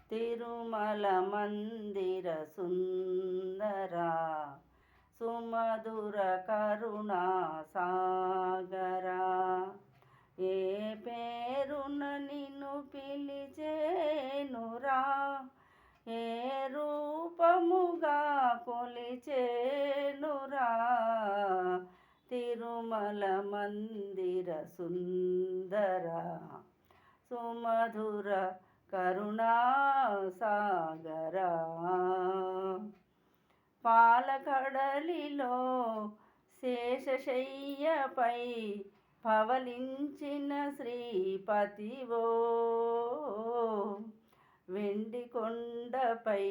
తిరుమల మందిర సుందరా సుమధుర కరుణా సాగరా. ఏ పేరున నిన్ను పిలిచేనురా, ఏ రూపముగా కొలిచేనురా. తిరుమల మందిర సుందరా సుమధుర కరుణా సాగరా. పాలకడలిలో శేషశయ్యపై పవలించిన శ్రీపతివో, వెండి కొండపై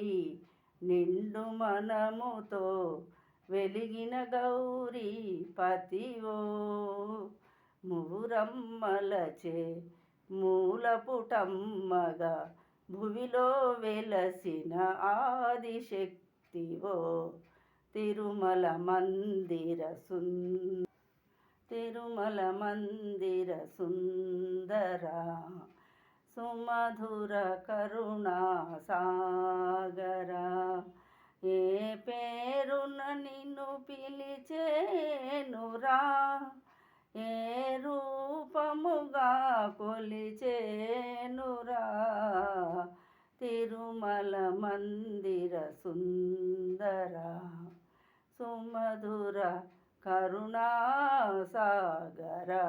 నిండు మనముతో వెలిగిన గౌరీపతివో. మువురమ్మలచే మూలపుటమ్మగా భువిలో వెలసిన ఆదిశక్తివో. తిరుమల మందిర సుందరా సుమధుర కరుణా సాగరా. ఏ పేరున నిన్ను పిలిచేనురా, ఏ రూపముగా కొలిచేనురా. తిరుమల మందిర సుందరా సుమధుర కరుణా సాగరా.